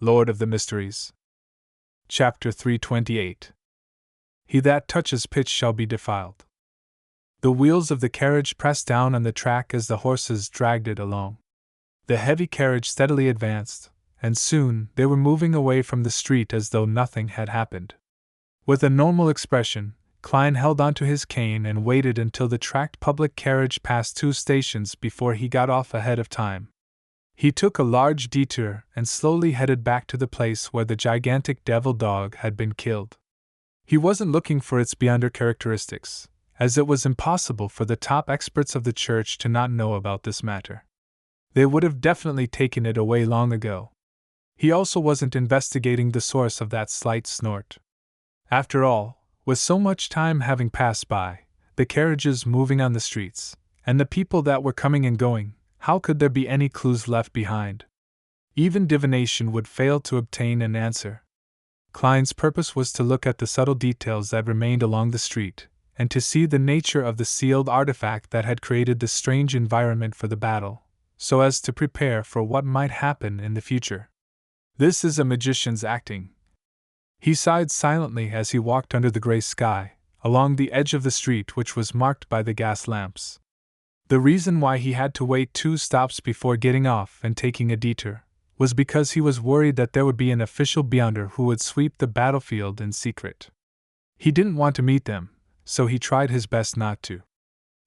Lord of the Mysteries. Chapter 328. He that touches pitch shall be defiled. The wheels of the carriage pressed down on the track as the horses dragged it along. The heavy carriage steadily advanced, and soon they were moving away from the street as though nothing had happened. With a normal expression, Klein held onto his cane and waited until the tracked public carriage passed 2 stations before he got off ahead of time. He took a large detour and slowly headed back to the place where the gigantic devil dog had been killed. He wasn't looking for its beyonder characteristics, as it was impossible for the top experts of the church to not know about this matter. They would have definitely taken it away long ago. He also wasn't investigating the source of that slight snort. After all, with so much time having passed by, the carriages moving on the streets, and the people that were coming and going, how could there be any clues left behind? Even divination would fail to obtain an answer. Klein's purpose was to look at the subtle details that remained along the street, and to see the nature of the sealed artifact that had created the strange environment for the battle, so as to prepare for what might happen in the future. This is a magician's acting. He sighed silently as he walked under the gray sky, along the edge of the street which was marked by the gas lamps. The reason why he had to wait 2 stops before getting off and taking a detour was because he was worried that there would be an official beyonder who would sweep the battlefield in secret. He didn't want to meet them, so he tried his best not to.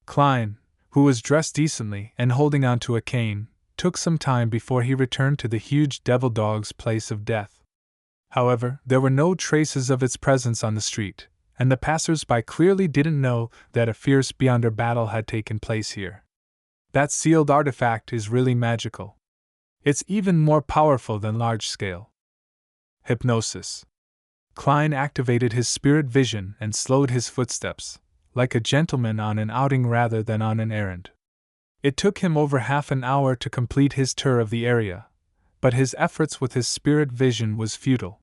Klein, who was dressed decently and holding onto a cane, took some time before he returned to the huge devil dog's place of death. However, there were no traces of its presence on the street, and the passers-by clearly didn't know that a fierce beyonder battle had taken place here. That sealed artifact is really magical. It's even more powerful than large-scale hypnosis. Klein activated his spirit vision and slowed his footsteps, like a gentleman on an outing rather than on an errand. It took him over half an hour to complete his tour of the area, but his efforts with his spirit vision was futile.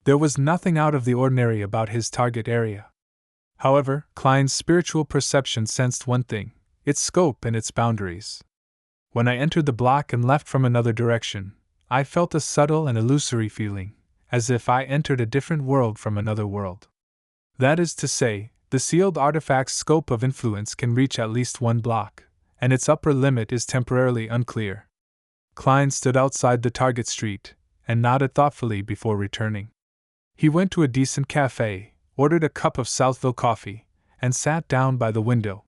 There was nothing out of the ordinary about his target area. However, Klein's spiritual perception sensed one thing: its scope and its boundaries. When I entered the block and left from another direction, I felt a subtle and illusory feeling, as if I entered a different world from another world. That is to say, the sealed artifact's scope of influence can reach at least 1 block, and its upper limit is temporarily unclear. Klein stood outside the target street and nodded thoughtfully before returning. He went to a decent cafe, ordered a cup of Southville coffee, and sat down by the window.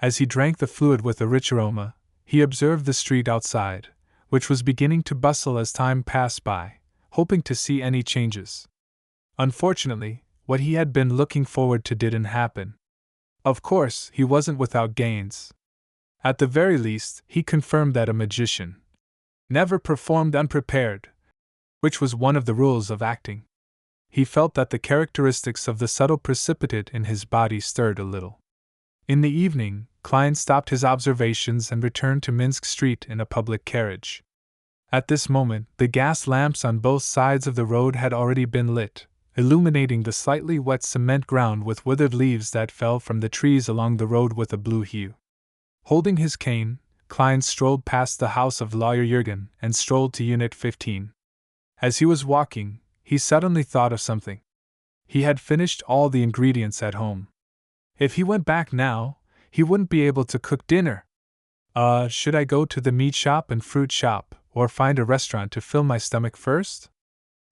As he drank the fluid with a rich aroma, he observed the street outside, which was beginning to bustle as time passed by, hoping to see any changes. Unfortunately, what he had been looking forward to didn't happen. Of course, he wasn't without gains. At the very least, he confirmed that a magician never performed unprepared, which was one of the rules of acting. He felt that the characteristics of the subtle precipitate in his body stirred a little. In the evening, Klein stopped his observations and returned to Minsk Street in a public carriage. At this moment, the gas lamps on both sides of the road had already been lit, illuminating the slightly wet cement ground with withered leaves that fell from the trees along the road with a blue hue. Holding his cane, Klein strolled past the house of Lawyer Jurgen and strolled to Unit 15. As he was walking, he suddenly thought of something. He had finished all the ingredients at home. If he went back now, he wouldn't be able to cook dinner. Should I go to the meat shop and fruit shop, or find a restaurant to fill my stomach first?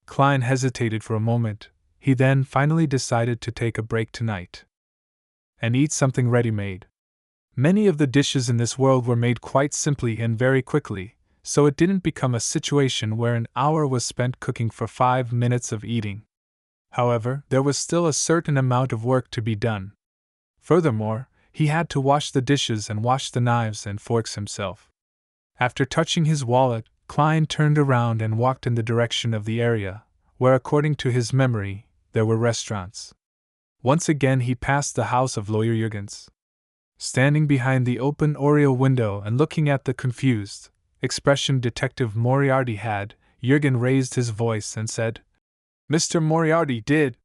Klein hesitated for a moment. He then finally decided to take a break tonight and eat something ready-made. Many of the dishes in this world were made quite simply and very quickly, so it didn't become a situation where an hour was spent cooking for 5 minutes of eating. However, there was still a certain amount of work to be done. Furthermore, he had to wash the dishes and wash the knives and forks himself. After touching his wallet, Klein turned around and walked in the direction of the area where, according to his memory, there were restaurants. Once again he passed the house of Lawyer Jurgens. Standing behind the open oriel window and looking at the confused expression Detective Moriarty had, Jurgen raised his voice and said, "Mr. Moriarty, did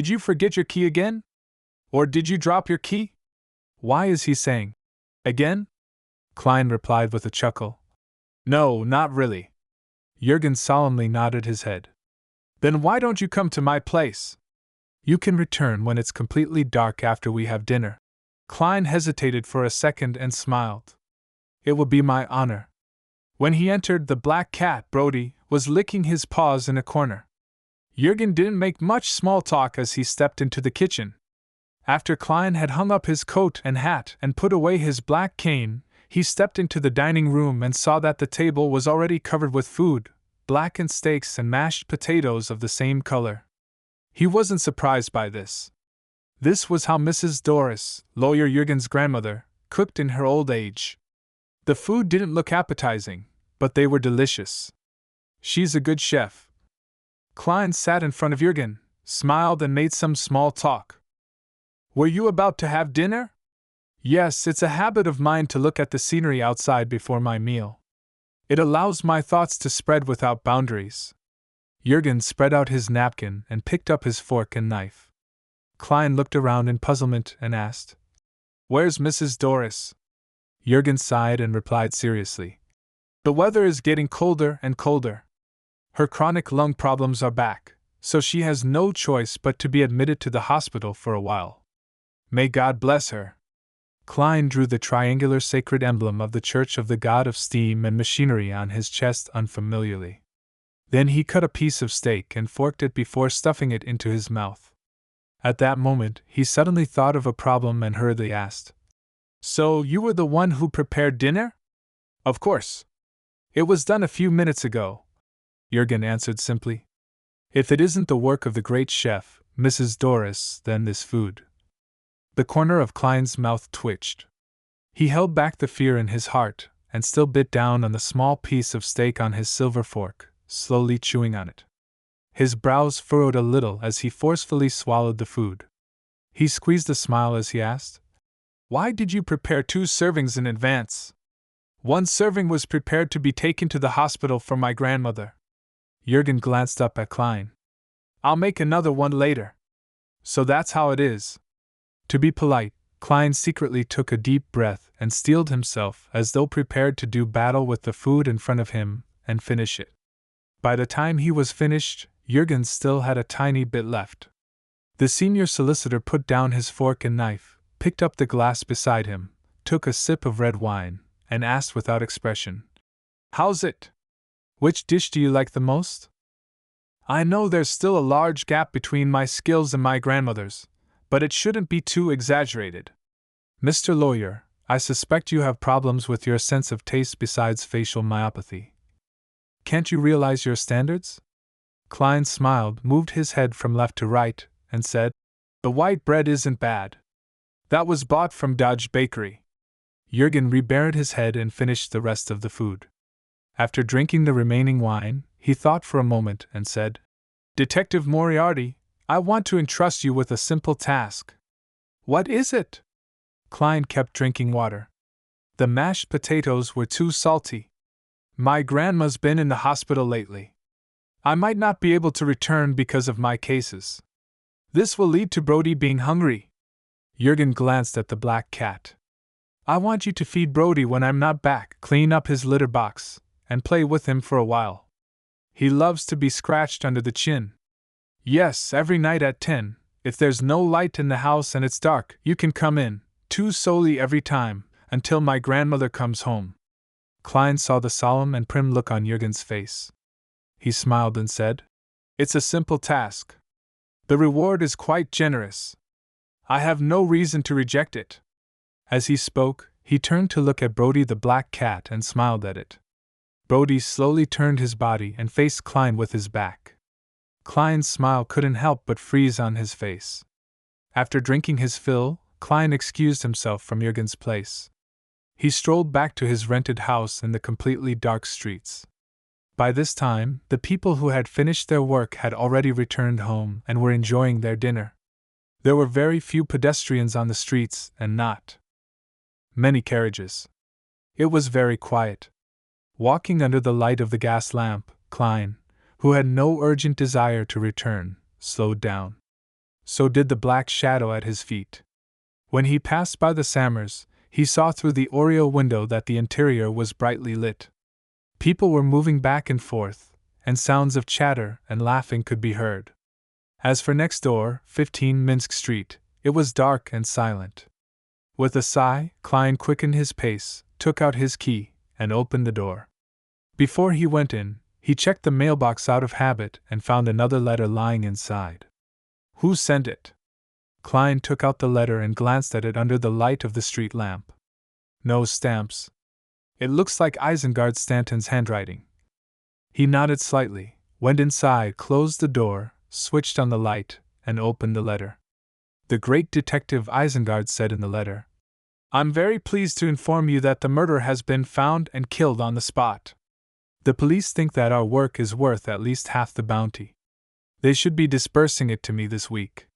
you forget your key again? Or did you drop your key? Why is he saying, again?" Klein replied with a chuckle, "No, not really." Jurgen solemnly nodded his head. Then why don't you come to my place? You can return when it's completely dark after we have dinner. Klein hesitated for a second and smiled. It will be my honor. When he entered, the black cat, Brody, was licking his paws in a corner. Jurgen didn't make much small talk as he stepped into the kitchen. After Klein had hung up his coat and hat and put away his black cane, he stepped into the dining room and saw that the table was already covered with food, blackened steaks and mashed potatoes of the same color. He wasn't surprised by this. This was how Mrs. Doris, lawyer Jurgen's grandmother, cooked in her old age. The food didn't look appetizing, but they were delicious. She's a good chef. Klein sat in front of Jurgen, smiled and made some small talk. Were you about to have dinner? Yes, it's a habit of mine to look at the scenery outside before my meal. It allows my thoughts to spread without boundaries. Jurgen spread out his napkin and picked up his fork and knife. Klein looked around in puzzlement and asked, Where's Mrs. Doris? Jurgen sighed and replied seriously, The weather is getting colder and colder. Her chronic lung problems are back, so she has no choice but to be admitted to the hospital for a while. May God bless her. Klein drew the triangular sacred emblem of the Church of the God of Steam and Machinery on his chest unfamiliarly. Then he cut a piece of steak and forked it before stuffing it into his mouth. At that moment, he suddenly thought of a problem and hurriedly asked, So you were the one who prepared dinner? Of course. It was done a few minutes ago, Jurgen answered simply. If it isn't the work of the great chef, Mrs. Doris, then this food. The corner of Klein's mouth twitched. He held back the fear in his heart and still bit down on the small piece of steak on his silver fork, slowly chewing on it. His brows furrowed a little as he forcefully swallowed the food. He squeezed a smile as he asked, Why did you prepare 2 servings in advance? 1 serving was prepared to be taken to the hospital for my grandmother. Jurgen glanced up at Klein. I'll make another one later. So that's how it is. To be polite, Klein secretly took a deep breath and steeled himself as though prepared to do battle with the food in front of him and finish it. By the time he was finished, Jurgen still had a tiny bit left. The senior solicitor put down his fork and knife, picked up the glass beside him, took a sip of red wine, and asked without expression, How's it? Which dish do you like the most? I know there's still a large gap between my skills and my grandmother's, but it shouldn't be too exaggerated. Mr. Lawyer, I suspect you have problems with your sense of taste besides facial myopathy. Can't you realize your standards? Klein smiled, moved his head from left to right, and said, The white bread isn't bad. That was bought from Dodge Bakery. Jurgen rebared his head and finished the rest of the food. After drinking the remaining wine, he thought for a moment and said, Detective Moriarty, I want to entrust you with a simple task. What is it? Klein kept drinking water. The mashed potatoes were too salty. My grandma's been in the hospital lately. I might not be able to return because of my cases. This will lead to Brody being hungry. Jurgen glanced at the black cat. I want you to feed Brody when I'm not back, clean up his litter box, and play with him for a while. He loves to be scratched under the chin. Yes, every night at 10, if there's no light in the house and it's dark, you can come in, 2 solely every time, until my grandmother comes home. Klein saw the solemn and prim look on Jurgen's face. He smiled and said, It's a simple task. The reward is quite generous. I have no reason to reject it. As he spoke, he turned to look at Brody the black cat and smiled at it. Brody slowly turned his body and faced Klein with his back. Klein's smile couldn't help but freeze on his face. After drinking his fill, Klein excused himself from Jurgen's place. He strolled back to his rented house in the completely dark streets. By this time, the people who had finished their work had already returned home and were enjoying their dinner. There were very few pedestrians on the streets and not many carriages. It was very quiet. Walking under the light of the gas lamp, Klein, who had no urgent desire to return, slowed down. So did the black shadow at his feet. When he passed by the Sammers, he saw through the oriel window that the interior was brightly lit. People were moving back and forth, and sounds of chatter and laughing could be heard. As for next door, 15 Minsk Street, it was dark and silent. With a sigh, Klein quickened his pace, took out his key, and opened the door. Before he went in, he checked the mailbox out of habit and found another letter lying inside. Who sent it? Klein took out the letter and glanced at it under the light of the street lamp. No stamps. It looks like Isengard Stanton's handwriting. He nodded slightly, went inside, closed the door, switched on the light, and opened the letter. The great detective Isengard said in the letter, "I'm very pleased to inform you that the murderer has been found and killed on the spot. The police think that our work is worth at least half the bounty. They should be dispersing it to me this week.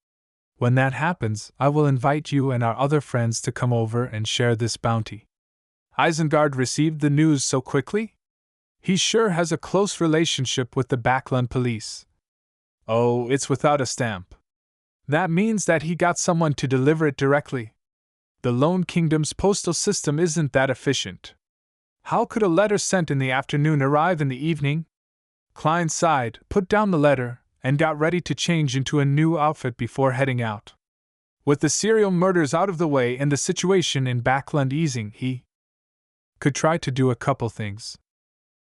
When that happens, I will invite you and our other friends to come over and share this bounty." Isengard received the news so quickly? He sure has a close relationship with the Backlund police. Oh, it's without a stamp. That means that he got someone to deliver it directly. The Lone Kingdom's postal system isn't that efficient. How could a letter sent in the afternoon arrive in the evening? Klein sighed, put down the letter, and got ready to change into a new outfit before heading out. With the serial murders out of the way and the situation in Backlund easing, he could try to do a couple things.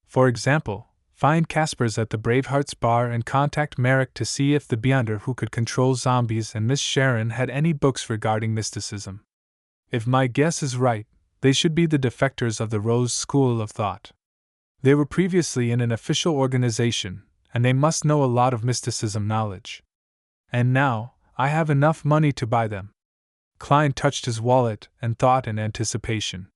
For example, find Caspers at the Bravehearts bar and contact Merrick to see if the Beyonder who could control zombies and Miss Sharon had any books regarding mysticism. If my guess is right, they should be the defectors of the Rose School of Thought. They were previously in an official organization, and they must know a lot of mysticism knowledge. And now, I have enough money to buy them. Klein touched his wallet and thought in anticipation.